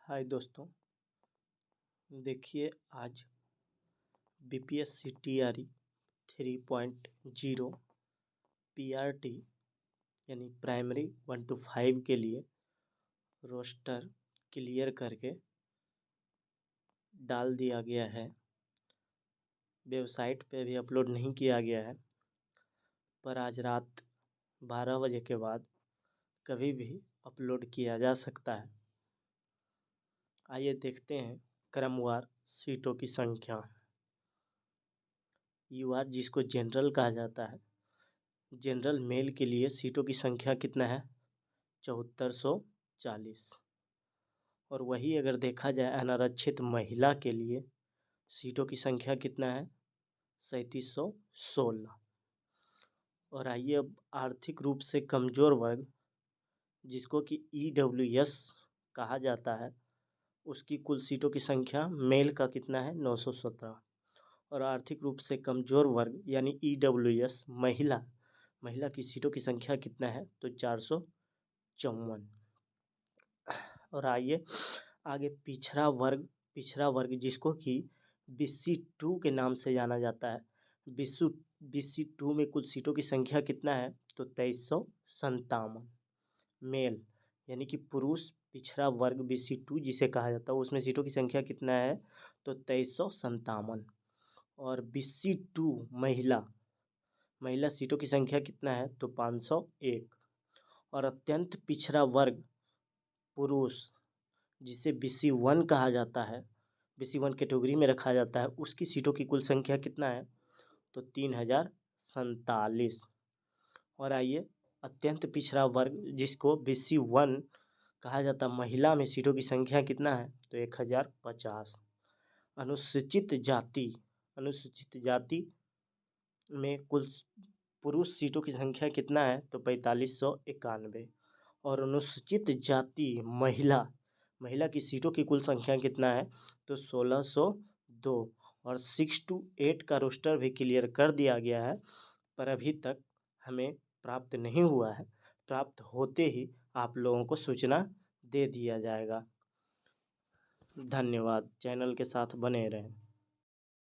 हाय दोस्तों, देखिए आज बीपीएससी टीआरई 3.0 पीआरटी यानी प्राइमरी 1 to 5 के लिए रोस्टर क्लियर करके डाल दिया गया है। वेबसाइट पे भी अपलोड नहीं किया गया है, पर आज रात 12 बजे के बाद कभी भी अपलोड किया जा सकता है। आइए देखते हैं क्रमवार सीटों की संख्या। यूआर जिसको जनरल कहा जाता है, जनरल मेल के लिए सीटों की संख्या कितना है? 7440। और वही अगर देखा जाए अनारक्षित महिला के लिए सीटों की संख्या कितना है? 3716। और आइए अब आर्थिक रूप से कमज़ोर वर्ग जिसको कि ईडब्ल्यूएस कहा जाता है, उसकी कुल सीटों की संख्या मेल का कितना है? 917। और आर्थिक रूप से कमज़ोर वर्ग यानी ईडब्ल्यूएस महिला की सीटों की संख्या कितना है? तो 454। और आइए आगे पिछड़ा वर्ग जिसको कि BC2 के नाम से जाना जाता है। BC2 में कुल सीटों की संख्या कितना है? तो 2357। मेल यानी कि पुरुष पिछड़ा वर्ग BC2 जिसे कहा जाता है, उसमें सीटों की संख्या कितना है? तो 2357। और BC2 महिला सीटों की संख्या कितना है? तो 501। और अत्यंत पिछड़ा वर्ग पुरुष जिसे BC1 कहा जाता है, BC1 कैटेगरी में रखा जाता है, उसकी सीटों की कुल संख्या कितना है? तो 3047। और आइए अत्यंत पिछड़ा वर्ग जिसको BC1 कहा जाता है, महिला में सीटों की संख्या कितना है? तो 1050। अनुसूचित जाति में कुल पुरुष सीटों की संख्या कितना है? तो 4591। और अनुसूचित जाति महिला की सीटों की कुल संख्या कितना है? तो 1602। और 6 to 8 का रोस्टर भी क्लियर कर दिया गया है, पर अभी तक हमें प्राप्त नहीं हुआ है। प्राप्त होते ही आप लोगों को सूचना दे दिया जाएगा। धन्यवाद। चैनल के साथ बने रहें।